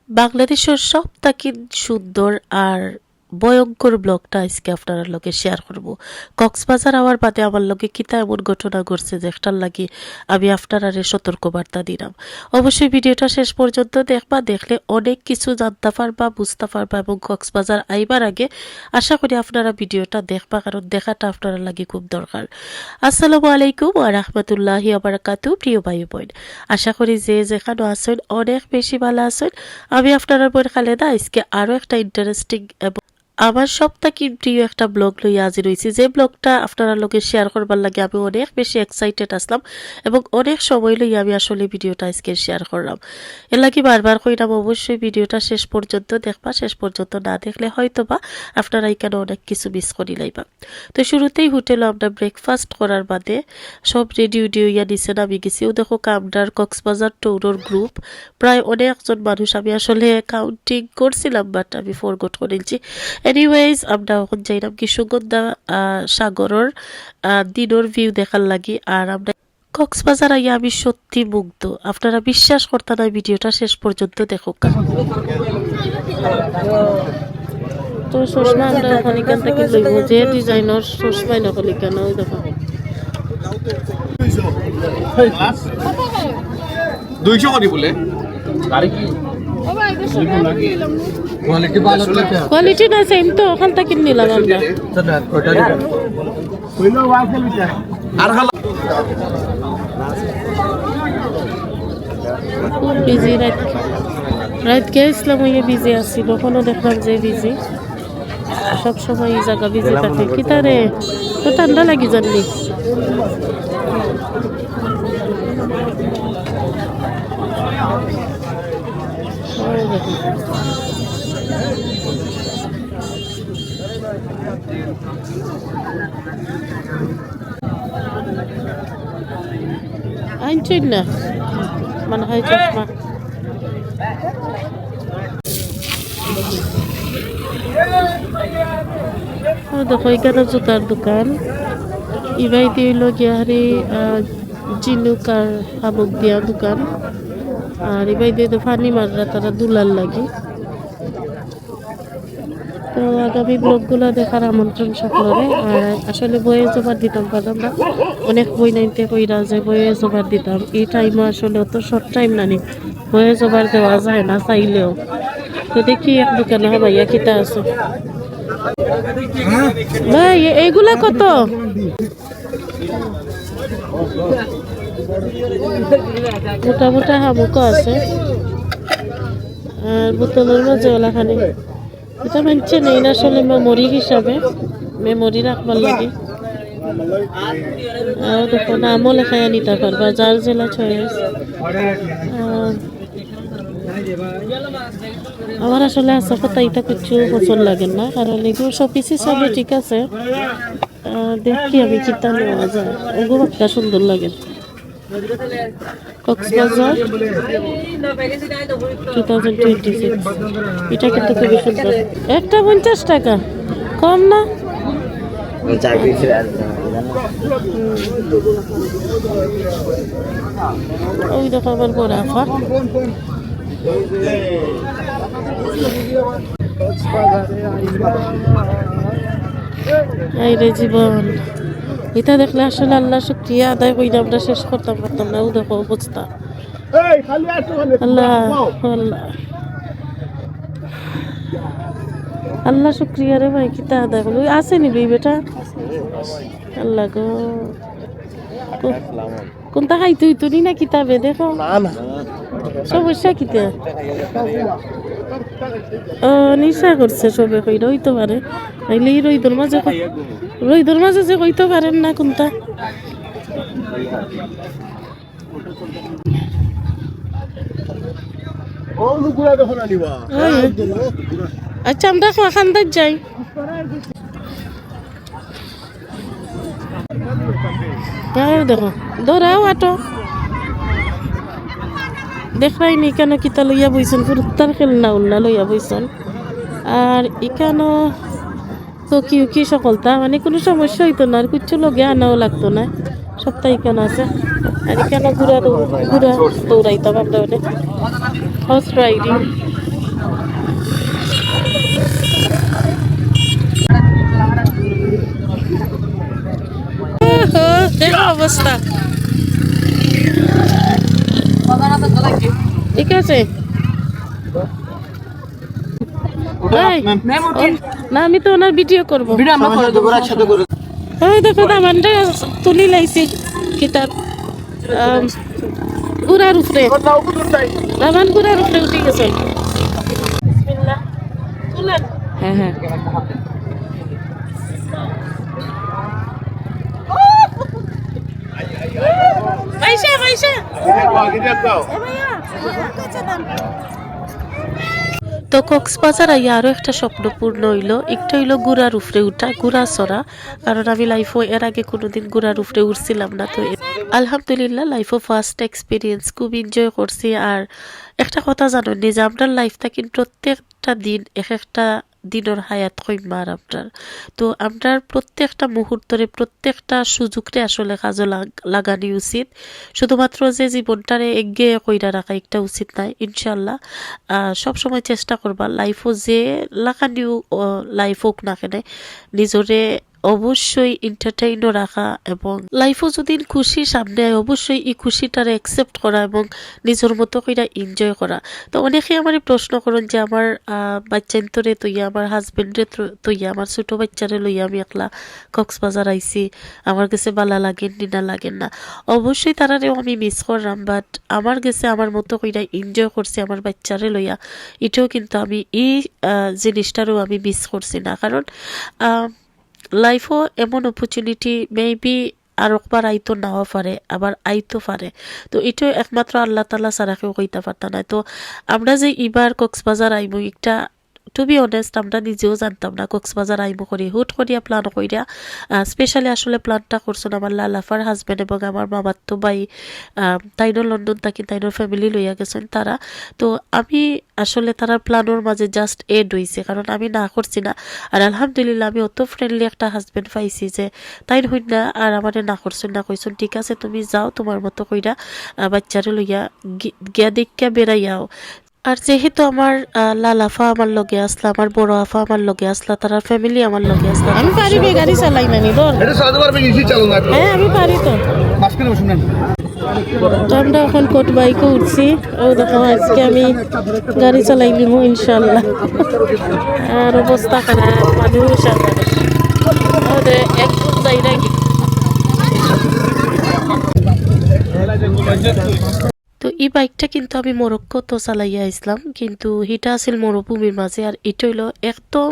বাংলাদেশের সবথেকে সুন্দর আর ভয়ঙ্কর ব্লগটা আজকে আপনার লগে শেয়ার করব। কক্সবাজার আওয়ার বাদে আমার লগে কিতা এমন ঘটনা ঘটছে যেটার লাগি আমি আপনারা সতর্কবার্তা দিলাম। অবশ্যই ভিডিওটা শেষ পর্যন্ত দেখবা, দেখলে অনেক কিছু জানতে পারবা, বুঝতে পারবা এবং কক্সবাজার আইবার আগে আশা করি আপনারা ভিডিওটা দেখবা, কারণ দেখাটা আপনারা লাগি খুব দরকার। আসসালামু আলাইকুম ওয়া রাহমাতুল্লাহি ওয়া বারাকাতুহু। প্রিয় ভাই বোন, আশা করি যে যেখানে আছেন অনেক বেশি ভালো আছেন। আমি আপনারা বোন খালেদা আজকে আরো একটা ইন্টারেস্টিং এবং আমার সবথেকে প্রিয় একটা ব্লগ লইয়া আজি রয়েছি, যে ব্লগটা আপনারা লোকে শেয়ার করবার লাগে আমি অনেক বেশি এক্সাইটেড আসলাম এবং অনেক সময় লইয়া আমি আসলে ভিডিওটা আজকে শেয়ার করলাম। এর লাগে বারবার কইলাম অবশ্যই ভিডিওটা শেষ পর্যন্ত দেখবা, শেষ পর্যন্ত না দেখলে হয়তো বা আপনারা এখানে অনেক কিছু মিস করি লাইবা। তো শুরুতেই হোটেলে আমরা ব্রেকফাস্ট করার বাদে সব রেডি হইয়া নিচে নামি গেছি। ও দেখো কামডার কক্সবাজার ট্যুরের গ্রুপ, প্রায় অনেকজন মানুষ। আমি আসলে কাউন্টিং করছিলাম বাট আমি ফরগট করেছি। এনিওয়েজ আমরা এখন যাইলাম কি সুগন্ধা সাগরের দিনের ভিউ দেখার লাগি। আর আমরা কক্সবাজার আইয়া আমি সত্যি মুগ্ধ, আপনারা বিশ্বাস করতে না, ভিডিওটা শেষ পর্যন্ত দেখো। তো চশমা আমরা এখন এখান থেকে লইব, যে ডিজাইনের চশমাই নকল কেন দেখো 200 করি বলে কোয়ালিটি না সেম, তো ওখান থেকে নিলাম আমরা। আর খুব বিজি, রাত গেছিলাম হইয়া বিজি আসছিল, কোনো দেখলাম যে বিজি, সবসময় এই জায়গা বিজি থাকে। কি তারে তো ঠান্ডা লাগি জানলি। আইনছেন না মানে হয় চশমা। দেখো এখানে জুতার দোকান, ইবাই দিল গিয়াহারি জিনুক আর হাবুক দিয়া দোকান। আর এবার দিয়ে তো ফানি মাররা তারা দুলার লাগে। তো আগামী ব্লগগুলো দেখার আমন্ত্রণ সকলরে। আর আসলে বইয়ে জোবার দিতাম, কারণ আমরা অনেক বই নাইতে কইরা যে বইয়ে জোবার দিতাম। এই টাইমে আসলে অত শর্ট টাইম নানি, বইয়ে জোবার দেওয়া যায় না চাইলেও। তো দেখি এক দোকানে ভাইয়া কিতা আছে। ভাই এইগুলা কত? মোটা মোটা হামুকও আছে আর বোতলের মাঝে ওলাখানি। এটা মানছে নেই না আসলে মেমোরি হিসাবে, মেমোরি রাখবার লাগে। আর দেখো নামও লেখাইয়া নিতে পারবা, যার জেলা চয়েস। আমার আসলে আশা কথা এটা কিছু পছন্দ লাগে না, কারণ এগুলো সব পিসি সবই ঠিক আছে। দেখি আমি কিতা নেওয়া যায়, ওগুলো একটা সুন্দর লাগে। কক্সবাজার 2026, এটা কিন্তু খুবই সুন্দর। একটা 50 টাকা, কম না? ওই দেখো আবার বড় আফা। এই রে জীবন, এটা দেখলে আসলে আল্লাহ শুকরিয়া আদায় করি আমরা শেষ করতাম পারতাম না। ও দেখো অবস্থা, আল্লাহ আল্লাহ আল্লাহ শুক্রিয়া রে ভাই, কিতা আদায় করলো। আছে নিবি বেটা, আল্লাহ গো। কোনটা খাই তুই তুই না কিতাবে দেখো সমস্যা কিতা। ও নিশা করছে সবে কইরা হইতে পারে, নাইলে রইদর মাঝে যে কইতে পারেন না কোনটা। আচ্ছা আমরা খান্দার যাই। দেখো দৌড়াও আটো দেখাই নি কেন কিতা লইয়া বইছেন, ফুরতার খেলনা উল্লা লইয়া বইছেন। আর এখানো তো কি সকলটা মানে কোনো সমস্যা হইতো না, আর কিছু লগে আনাও লাগতো না, সপ্তাহে এখানে আছে। আর এখানে ঘুরা দৌড়াইতাম আমরা, অনেক হর্স রাইডিং দেখো অবস্থা ঠিক আছে এই, না আমি তো ওনার ভিডিও করবো ওই দেখো দামানটা তুলি লাইছি কিতাব গুড়ার উপরে দামান গুড়ার উপরে উঠে গেছে বিসমিল্লাহ তুলেন হ্যাঁ হ্যাঁ ভাইসা ভাইসা তো কক্সবাজার আইয়া আরো একটা স্বপ্ন পূর্ণ হইলো একটা হইলো গুড়ার উপরে উঠা গুড়া চড়া কারণ আমি লাইফও এর আগে কোনোদিন গুড়ার উপরে উঠছিলাম না তো আলহামদুলিল্লাহ লাইফও ফার্স্ট এক্সপিরিয়েন্স খুব এনজয় করছি আর একটা কথা জানো নি যে আপনার লাইফটা কিন্তু প্রত্যেকটা দিন এক একটা দিনের হায়াত কইমা আর আপনার তো আপনার প্রত্যেকটা মুহূর্তরে প্রত্যেকটা সুযোগরে আসলে কাজে লাগানি উচিত শুধুমাত্র যে জীবনটারে এগিয়ে কইরা রাখা একটা উচিত নাই ইনশাল্লাহ সবসময় চেষ্টা করবা লাইফও যে লাগানিও লাইফ হোক না কেন নিজরে অবশ্যই এন্টারটেইনও রাখা এবং লাইফও যদি খুশি সামনে আয় অবশ্যই এই খুশিটারে অ্যাকসেপ্ট করা এবং নিজের মতো করে এনজয় করা তো অনেকে আমার প্রশ্ন করেন যে আমার বাচ্চান্তরে তৈয়া আমার হাজবেন্ডে তৈয়া আমার ছোট বাচ্চারে লইয়া আমি একলা কক্সবাজার আইছি আমার কাছে বালা লাগেন নি না লাগেন না অবশ্যই তারারেও আমি মিস করলাম বাট আমার কাছে আমার মতো করে এনজয় করছি আমার বাচ্চারে লইয়া এটাও কিন্তু আমি এই জিনিসটারও আমি মিস করছি না কারণ লাইফও এমন অপরচুনিটি মেবি আর একবার আইতো নাও পারে আবার আইতো পারে তো এটাও একমাত্র আল্লাহ তাআলা ছাড়া কেউ কইতে পারত না তো আমরা যে এবার কক্সবাজার আইবো একটা টু বি অনেস্ট আমরা নিজেও জানতাম না কক্সবাজার আইবো করি হুট করিয়া প্ল্যান করিয়া স্পেশালি আসলে প্ল্যানটা করছেন আমার লালাফার হাজবেন্ড এবং আমার মামাতো ভাই তাইনো লন্ডন থাকি তাইনোর ফ্যামিলি লইয়া গেছেন তারা তো আমি আসলে তারা প্ল্যানোর মাঝে জাস্ট এড হইছে কারণ আমি না করছি না আর আলহামদুলিল্লাহ আমি অত ফ্রেন্ডলি একটা হাজবেন্ড পাইছি যে তাই হই না আর আমারে না করছেন না কইছেন ঠিক আছে তুমি যাও তোমার মতো কইরা বাচ্চারে লইয়া গিয়া দেখা বেড়াইয়াও আর যেহেতু আমার লালাফা আমার লগে আসলা আমার বড় আফা আমার লগে আসলা তারা ফ্যামিলি আমার লগে আসলা আমি পারি বে গাড়ি চালাই না নি দর এটা চালাতে পারবেন ইজি চালান না হ্যাঁ আমি পারি তো মাঝখানে বসুন না তো আমরা এখন কোট বাইকে উঠছি ও দেখো আজকে আমি গাড়ি চালাই নিব ইনশাল্লাহ আর অবস্থা খারাপ মানুষ আমাদের একদম যাই নাকি তো এই বাইকটা কিন্তু আমি মরক্কো তো চালাইয়া আসলাম কিন্তু হিটা আছিল মরুভূমির মাঝে আর এটা হইলো একদম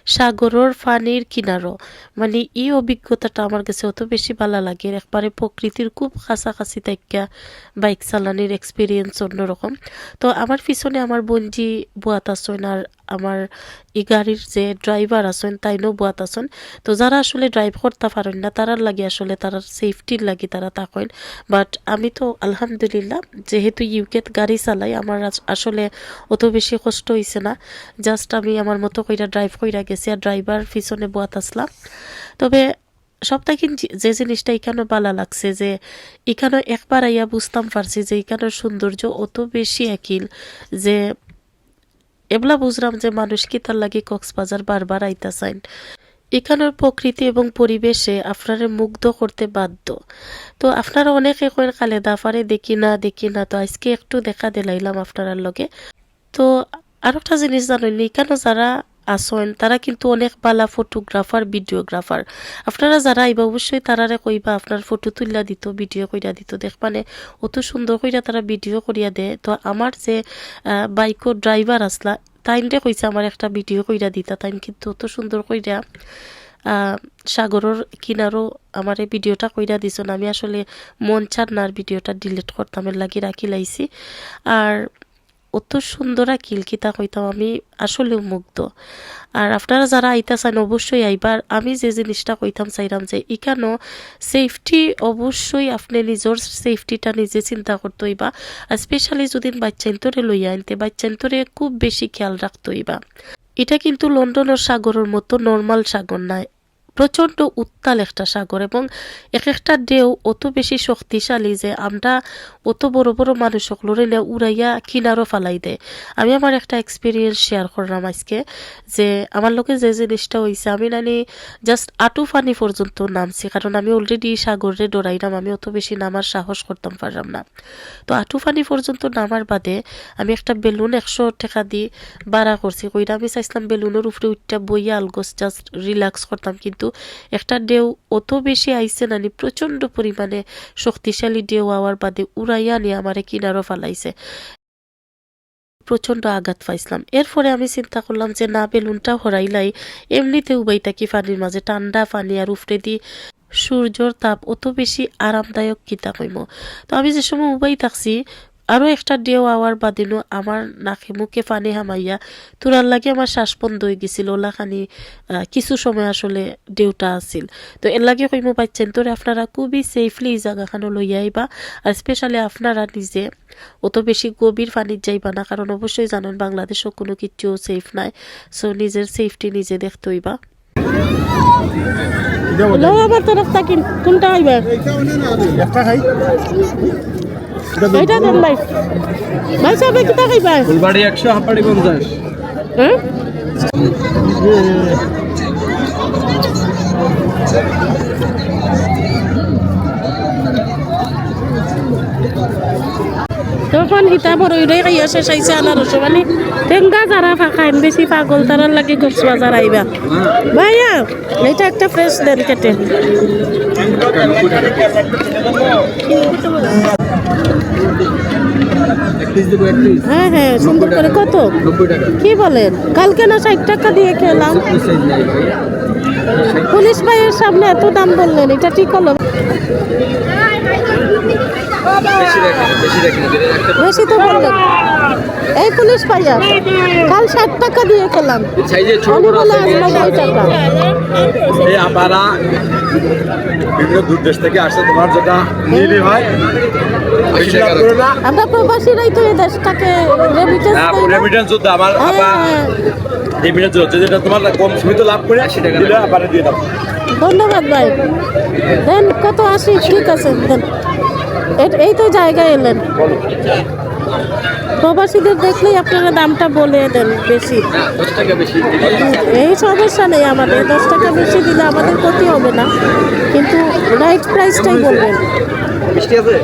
সাগরের পানির কিনারো মানে এই অভিজ্ঞতাটা আমার কাছে অত বেশি ভালো লাগে একবারে প্রকৃতির খুব কাছাকাছি থাকা বাইক চালানির এক্সপিরিয়েন্স অন্যরকম তো আমার পিছনে আমার বঞ্জি বুয়াত আছেন আর আমার এই গাড়ির যে ড্রাইভার আছেন তাইনও বুয়াত আছেন তো যারা আসলে ড্রাইভ করতে পারেন না তারার লাগে আসলে তারার সেফটির লাগে তারা তাকেন বাট আমি তো আলহামদুলিল্লাহ যেহেতু ইউকেত গাড়ি চালাই আমার আসলে অত বেশি কষ্ট হয়েছে না জাস্ট আমি আমার মতো কইরা ড্রাইভ কইরা গেছি আর ড্রাইভার পিছনে বুয়াত আসলাম তবে সবটা কিন্তু যে জিনিসটা এখানে ভালো লাগছে যে এখানে একবার আইয়া বুঝতাম পারছি যে এখানের সৌন্দর্য অত বেশি একিল যে এবলা বুঝলাম যে মানুষ কি তার লাগে কক্সবাজার বারবার আইতা চাইন এখানের প্রকৃতি এবং পরিবেশে আপনারা মুগ্ধ করতে বাধ্য তো আপনারা অনেকে কইন খালেদা পারে দেখি না তো আজকে একটু দেখা দিলাইলাম আপনার লগে তো আর একটা জিনিস জানেন এখানে যারা আসেন তারা কিন্তু অনেক ভালো ফটোগ্রাফার ভিডিওগ্রাফার আপনারা যারা আইবা অবশ্যই তারারে কইবা আপনার ফটো তুলিয়া দিত ভিডিও কইরা দিত দেখবানে অত সুন্দর কইরা তারা ভিডিও করিয়া দেয় তো আমার যে বাইকো ড্রাইভার আসলা তাইনরে কইছে আমার একটা ভিডিও কইরা দিতা তাইন কিন্তু অত সুন্দর কইরা সাগরের কিনারও আমার এই ভিডিওটা কইরা দিছেন আমি আসলে মন চার না আর ভিডিওটা ডিলিট করতাম এর লাগি রাখি লাইছি আর অত সুন্দর কিলকিতা কইতাম আমি আসলে মুগ্ধ আর আপনারা যারা আইতা চান অবশ্যই আইবার আমি যে জিনিসটা কইতাম চাইলাম যে ইকানো সেফটি অবশ্যই আপনি নিজের সেফটিটা নিজে চিন্তা করতে হইবা আর স্পেশালি যদি বাচ্চান্তরে লইয়া আনতে বাচ্চান্তরে খুব বেশি খেয়াল রাখতে হইবা এটা কিন্তু লন্ডনের সাগরের মতো নর্মাল সাগর নাই প্রচণ্ড উত্তাল একটা সাগর এবং এক একটা ঢেউ অত বেশি শক্তিশালী যে আমরা অত বড় বড় মানুষ সকলরে উড়াইয়া কিনারও ফালাই দেয়। আমি আমার একটা এক্সপিরিয়েন্স শেয়ার করলাম আজকে, যে আমার লোকে যে জিনিসটা হয়েছে, আমি নানি জাস্ট আটু ফানি পর্যন্ত নামছি, কারণ আমি অলরেডি সাগরে ডরাইলাম, আমি অত বেশি নামার সাহস করতাম পারলাম না। তো আটু ফানি পর্যন্ত নামার বাদে আমি একটা বেলুন 100 টাকা দিয়ে ভাড়া করছি, কইরা আমি চাইছিলাম বেলুনের উপরে উঠটা বইয়া আলগোস জাস্ট রিল্যাক্স করতাম, কিন্তু একটা ঢেউ অত বেশি আইছে নানি, প্রচণ্ড পরিমাণে শক্তিশালী ঢেউ হওয়ার বাদে উড়াইয়া নিয়ে আমারে কিনারও ফালাইছে। প্রচণ্ড আঘাত পাইছিলাম। এরপরে আমি চিন্তা করলাম যে না, বেলুনটা হরাইলাই, এমনিতে উবাই থাকি পানির মাঝে, ঠান্ডা পানি আর উফরে দি সূর্যর তাপ অত বেশি আরামদায়ক কিতা কইম। তো আমি যে সময় উবাই থাকছি, আরও একটা ঢেউ আওয়ার বাদিনও আমার নাকে মুখে পানি হামাইয়া তোরার লাগে আমার শ্বাস বন্ধ হয়ে গেছিল, ওলাখানি কিছু সময় আসলে ঢেউটা আসিল। তো এর লাগে কইম পাচ্ছেন তোরে আপনারা খুবই সেফলি এই জায়গাখানো লইয়া আইবা, আর স্পেশালি আপনারা নিজে অত বেশি গভীর পানির যাইবা না, কারণ অবশ্যই জানেন বাংলাদেশও কোনো কিছু সেফ নাই। সো নিজের সেফটি নিজে দেখতে হইবা। আমার তরফ থেকে কোনটা হইবে একটা খাই এইটা দেন ভাই। ভাই সাহেব কিতা খাইবা? ফুলবাড়ি 100, হাঁপাড়ি 50। হ্যাঁ তখন হিতা বড় ওইটাই খাইয়া শেষ আইসে আনারস, মানে টেঙ্গা যারা খাইন বেশি পাগল তারার লাগে কক্সবাজার আইবা। ভাইয়া এটা একটা ফ্রেশ দেন কেটে। হ্যাঁ হ্যাঁ সুন্দর করে। কত? 90 টাকা। কি বলেন? কালকে না 60 টাকা দিয়ে খেলাম। পুলিশ ভাইয়ের সামনে এত দাম বললেন, এটা ঠিক হলো? বেশি তো বললেন। এই পুলিশ ভাইয়া কাল 60 টাকা দিয়ে খেলাম, আমি বলে আসবো 60 টাকা। এই আপারা বিভিন্ন দূর দেশ থেকে আসছে, তোমার যেটা নিলে ভাই বেশি লাভ করো না। আমরা প্রবাসীরাই তো এই দেশটাকে রেমিটেন্স হ্যাঁ, দেই না? রেমিটেন্স যুদ্ধ আমার আপা হ্যাঁ, রেমিটেন্স যুদ্ধ, যেটা তোমার কম সীমিত লাভ করে সেটা দিলে আপারে দিয়ে দাও। ধন্যবাদ ভাই। দেন কত? 80? ঠিক আছে দেন। এই তো জায়গায় এলেন, প্রবাসীদের দেখলেই আপনারা দামটা বলে দেন বেশি। 10 টাকা বেশি। এই সমস্যা নেই আমাদের, 10 টাকা বেশি দিলে আমাদের ক্ষতি হবে না, কিন্তু রাইট প্রাইসটাই বলবেন। মিষ্টি আছে?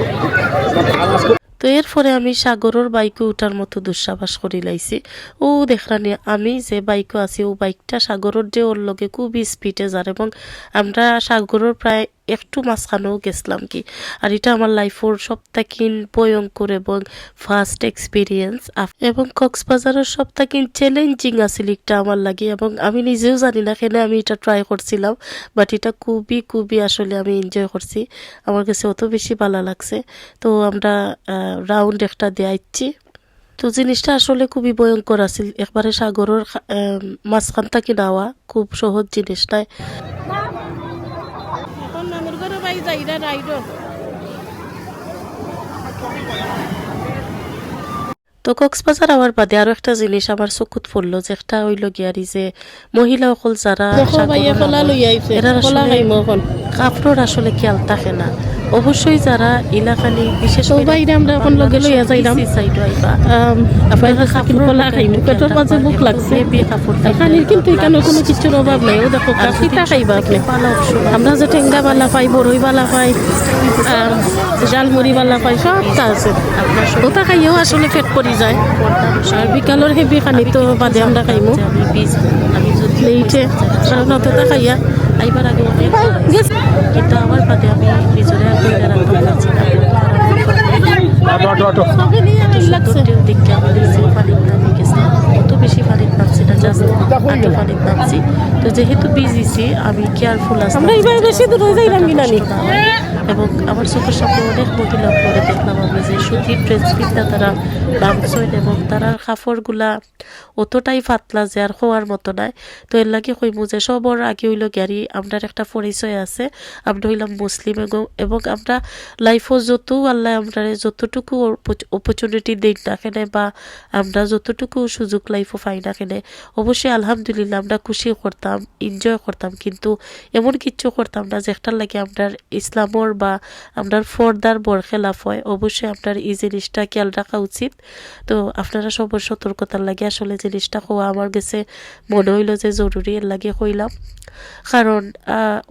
তো এরপরে আমি সাগরের বাইকে উঠার মতো দুঃসাবাস করি লাইছি। ও দেখলানি আমি যে বাইকে আছি, ও বাইকটা সাগরের যে ওর লগে খুবই স্পিডে যার, এবং আমরা সাগরের প্রায় একটু মাঝখানেও গেছিলাম কি। আর এটা আমার লাইফের সবথেকিন ভয়ঙ্কর এবং ফার্স্ট এক্সপিরিয়েন্স, এবং কক্সবাজারের সবথেকিন চ্যালেঞ্জিং আছিল একটা আমার লাগে, এবং আমি নিজেও জানি না কেন আমি এটা ট্রাই করছিলাম, বাট এটা খুবই খুবই আসলে আমি এনজয় করছি, আমার কাছে অত বেশি ভালো লাগছে। তো আমরা রাউন্ড একটা দেয়াইছি। তো জিনিসটা আসলে খুবই ভয়ঙ্কর আছিল, একবারে সাগরের মাঝখান থেকে নেওয়া খুব সহজ জিনিস নাই। এখন আমার ঘরে ভাই যাইরা রাইডো। তো কক্সবাজার আওয়ার বাদে আরো একটা জিনিস আমার চকুত পড়লো, যে একটা হইল গিয়ারি যে মহিলা সকল যারা দেখো ভাইয়া কলা লই আইছে, এরা কলা আসলে খাইমো এখন। কাপড় আসলে খেয়াল থাকে না। অবশ্যই যারা এলাকানি বিশেষ তো বাইরে আমরা এখন লগে লইয়া যাইলাম। আপনারা কাপড় কলা খাইমো, পেটের মাঝে বুক লাগছে। এখানে কিন্তু এখানে কোনো কিছুর অভাব নাই। ও দেখো কাকিটা খাইবা আপনি। আমরা যে টেঙ্গা বালা পাই, বড়ই বালা পাই, জালমুড়ি বালা পাই, সবটা আছে। ওটা খাইও আসলে পেট পরি যায়। আর বিকালের হেভি খানি তো বাদে আমরা খাইমো এইটে, কারণ অতটা খাইয়া আইবার আগে অনেক গেছে। কিন্তু আমার বাদে আমি নিজের আর বইরা রাখতে পারছি না। সবে নিয়ে লাগছে। সুন্দর দেখতে আমার নিজেও পানির নামে গেছে, অত বেশি পানির নামছি না, জাস্ট আটো পানির নামছি। তো যেহেতু বিজিছি আমি কেয়ারফুল আসলাম, আমরা এবার বেশি দূর হয়ে যাইলাম কিনা নি। এবং আমার চোখের সামনে অনেক মহিলা পরে দেখলাম আমি যে সুতির ড্রেস কিনতে তারা নামছেন, এবং তারা কাপড়গুলা অতটাই পাতলা যে আর হওয়ার মতো নাই। তো এর লাগে কইমু যে সবর আগে হইল গ্যারি আমরার একটা পরিচয় আছে, আমরা হইলাম মুসলিম, এবং আমরা লাইফও যত আল্লাহ আমরা যতটুকু অপরচুনিটি দিই না কেন, বা আমরা যতটুকু সুযোগ লাইফও পাই না কেন, অবশ্যই আলহামদুলিল্লাহ আমরা খুশি করতাম করতাম, এনজয় করতাম, কিন্তু এমন কিচ্ছু করতাম না যেটার লাগে আপনার ইসলামর বা আপনার ফর্দার বরখেলাফ হয়। অবশ্যই আপনার এই জিনিসটা খেয়াল রাখা উচিত। তো আপনারা সবার সতর্কতার লাগে আসলে জিনিসটা হওয়া আমার কাছে মনে হইল যে জরুরি, এর লাগে হইলাম। কারণ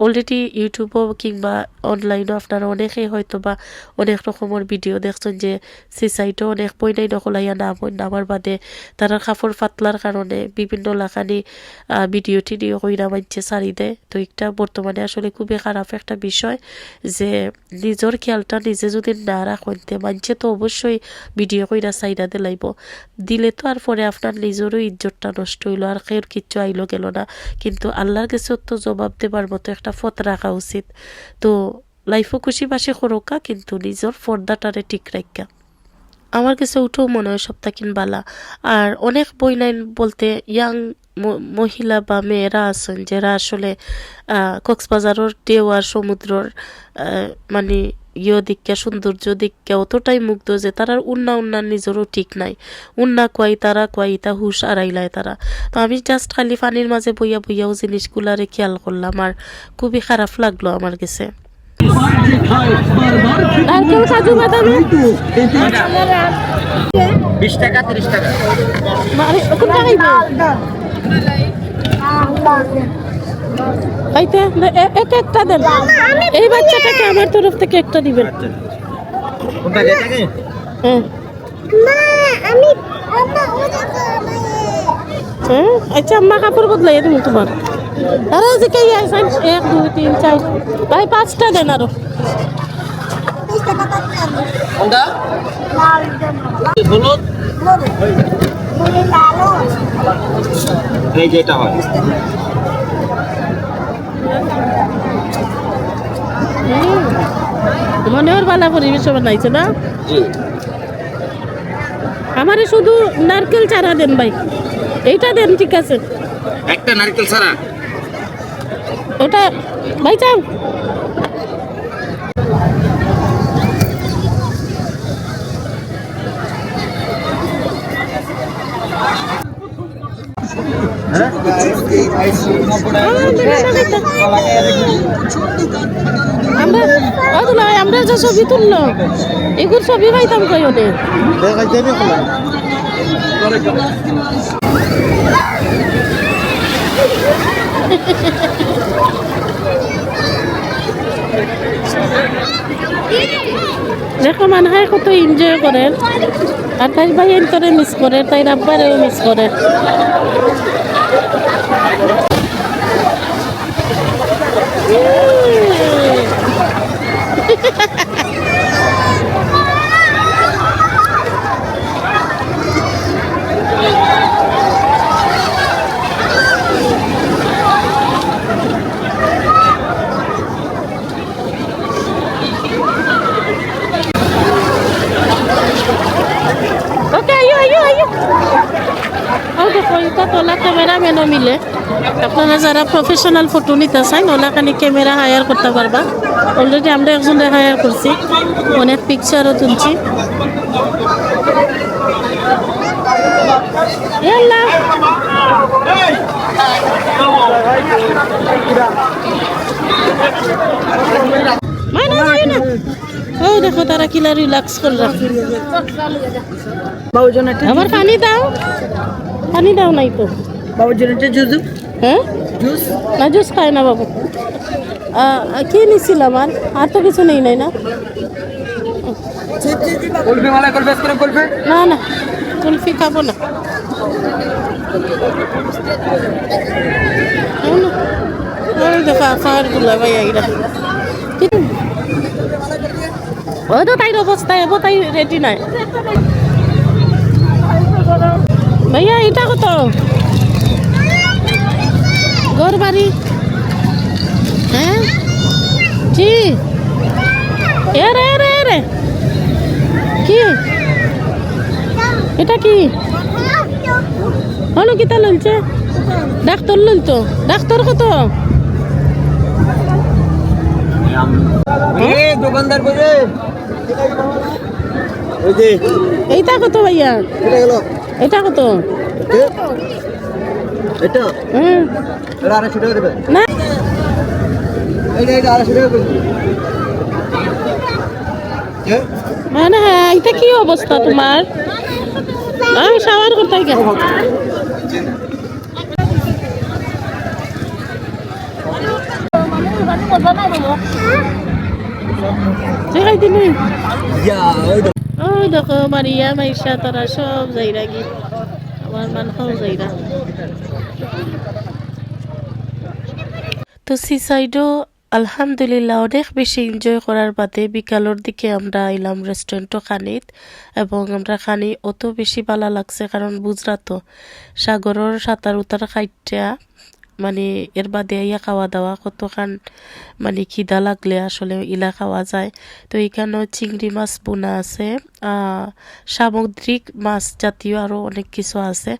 অলরেডি ইউটিউবও কিংবা অনলাইনও আপনারা অনেকেই হয়তো বা অনেক রকমের ভিডিও দেখছেন যে সিসাইটও অনেক বইনাই নকলাইয়া নামার বাদে তারা কাপড় পাতলার কারণে বিভিন্ন লাখানি ভিডিও টিডিও কইরা মানছে সারি দেয়। তো এটা বর্তমানে আসলে খুবই খারাপ একটা বিষয় যে নিজের খেয়ালটা নিজে যদি না রাখতে মানছে তো অবশ্যই ভিডিও কইরা সাইডা দিলাইব, দিলে তো আর পরে আপনার নিজেরও ইজ্জতটা নষ্ট হইলো আর কেউ কিচ্ছু আইলো গেল না। কিন্তু আল্লাহর কাছে তো জবাব দেবার মতো একটা পথ রাখা উচিত। তো লাইফও খুশি বাসে করোকা, কিন্তু নিজের পর্দাটারে ঠিক রাখা আমার কাছে উঠেও মনে হয় সপ্তাহকিন বালা। আর অনেক বইনাইন বলতে ইয়াং মহিলা বা মেয়েরা আছেন যারা আসলে কক্সবাজারের ঢেউ আর সমুদ্রর মানে দিককে সৌন্দর্য দিককে অতটাই মুগ্ধ যে তারা উন্না নিজেরও ঠিক নাই। উন্না কয় তারা কয় ইতা হুশ আড়াইলায় তারা। তো আমি জাস্ট খালি পানির মাঝে বইয়াও জিনিসগুলারে খেয়াল করলাম আর খুবই খারাপ লাগলো আমার কাছে। নারকেল কাজু বাদাম 20 টাকা 30 টাকা। কোনটা খাইবে খাইতে একটা দেন, এই বাচ্চাটাকে আমার তরফ থেকে একটা দিবেন। কোনটা গেছে? হ্যাঁ আচ্ছা আম্মা কাপড় বদলাই তুমি তোমার। আরে যে কে আইছেন 1 2 3 4 ভাই 5টা দেন আরো। কোনটা? হলুদ এই যেটা হয় মনে ওর বালা পরিবেশ বানাইছে না। আমারে শুধু নারকেল চারা দেন ভাই, এইটা দেন ঠিক আছে। একটা নারকেল ছাড়া ওটা ভাই চাও। আমরা যে ছবি তুললো এগুলো ছবি পাইতাম কই ওদের দেখো মানুষ কত এনজয় করে আর তাই ভাই এনতরে মিস করে, তাই রাব্বারেও মিস করে। তোলা ক্যামেরাম্যানও মিলে। আপনারা যারা প্রফেশনাল ফটো নিতে চান ওলাখানি ক্যামেরা হায়ার করতে পারবা। অলরেডি আমরা একজনের হায়ার করছি, অনেক পিকচারও তুলছি। ও দেখো তারা কিলা রিল্যাক্স করে রাখছে। আমার পানি দাও, পানি দাও নাই তো বাবুর জন্য একটা জুস। হ্যাঁ জুস না, জুস খায় না বাবু। কি নিছিলাম আর তো কিছু নেই নাই না। কুলফি মালাই করবে করে করবে না না কুলফি খাবো না। দেখা খাওয়ার গুলা ভাই এইটা ও তো তাইর অবস্থায় এবো, তাই রেডি নাই ভাইয়া। এটা কত ঘর বাড়ি? হ্যাঁ কি এরে কি এটা কি হলো? কিতা লইছে? ডাক্তার লইতো। ডাক্তার কত? দোকানদার কইরে ওই যে এইটা কত ভাইয়া? এটা গেল এটা কত? এটা হুম এটা 250 টাকা দেবেন না এটা 250 টাকা করে কে মানে এটা কি অবস্থা তোমার শাওয়ার করতে গেল দেখাই দিন ইয়া ওই ওই দেখো মারিয়া মাইশা তারা সব যাইরা কি আমার মান খাও যাইরা তো সি সাইডও আলহামদুলিল্লাহ অনেক বেশি এনজয় করার বাদে বিকালের দিকে আমরা আইলাম রেস্টুরেন্টও খানিত এবং আমরা খানি অত বেশি ভালো লাগছে কারণ বুঝরা তো সাগরের সাঁতার উতার খাইটা মানে এর বাদে ইয়া খাওয়া দাওয়া কতখান মানে খিদা লাগলে আসলে ইলা খাওয়া যায় তো এখানেও চিংড়ি মাছ বোনা আছে সামুদ্রিক মাছ জাতীয় আরও অনেক কিছু আছে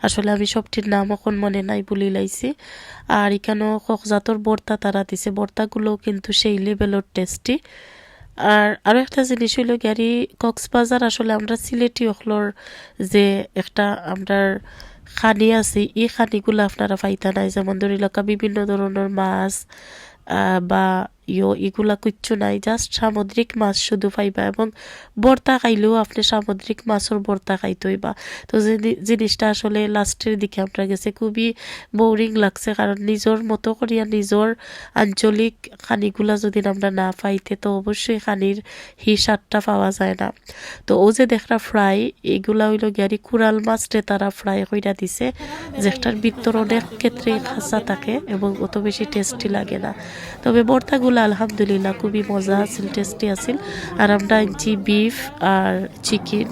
আসলে আমি সবটির নাম এখন মনে নাই বলি লাইছি আর এখানেও কক্সজাতর ভর্তা তারা দিছে ভর্তাগুলোও কিন্তু সেই লেভেলের টেস্টি আর আরও একটা জিনিস হইল গাড়ি কক্সবাজার আসলে আমরা সিলেটি অখলোর যে একটা আমরা খানি আছে এই খানিগুলো আপনারা পাইতা নাই যেমন ধরিলকা বিভিন্ন ধরনের মাছ বা এগুলা কিচ্ছু নাই জাস্ট সামুদ্রিক মাছ শুধু পাইবা এবং ভর্তা খাইলেও আপনি সামুদ্রিক মাছের ভর্তা খাইতে হইবা তো জিনিসটা আসলে লাস্টের দিকে আমরা গেছে খুবই বোরিং লাগছে কারণ নিজের মতো করিয়া নিজের আঞ্চলিক খানিগুলা যদি আমরা না পাইতে তো অবশ্যই খানির স্বাদটা পাওয়া যায় না তো ও যে দেখরা ফ্রাই এগুলা হইল গিয়ারি কুরাল মাছরে তারা ফ্রাই কইরা দিছে যেটার ভিতর অনেক ক্ষেত্রে খাসা থাকে এবং অত বেশি টেস্টি লাগে না তবে ভর্তাগুলো আলহামদুলিল্লাহ খুবই মজা আছিল টেস্টি আছিল আর আমরা আনছি বিফ আর চিকেন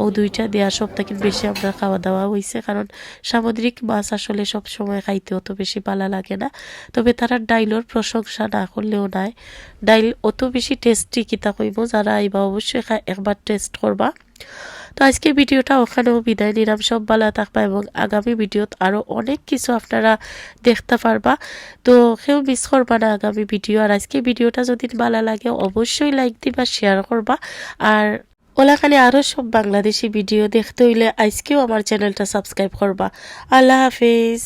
ও দুইটা দেওয়া সব থেকে বেশি আমরা খাওয়া দাওয়া হয়েছে কারণ সামুদ্রিক মাছ আসলে সব সময় খাইতে অত বেশি ভালো লাগে না তবে তারা ডাইলর প্রশংসা না করলেও নাই ডাইল অত বেশি টেস্টি কিতা কইব যারা আইবা অবশ্যই একবার টেস্ট করবা তো আজকে ভিডিওটা ওখানেও বিদায় নিলাম সব ভালো থাকবা এবং আগামী ভিডিওত আরও অনেক কিছু আপনারা দেখতে পারবা তো কেউ মিস করবা না আগামী ভিডিও আর আজকে ভিডিওটা যদি ভালো লাগে অবশ্যই লাইক দিবা শেয়ার করবা আর ওলাখানে আরও সব বাংলাদেশি ভিডিও দেখতে হইলে আজকেও আমার চ্যানেলটা সাবস্ক্রাইব করবা আল্লাহ হাফেজ।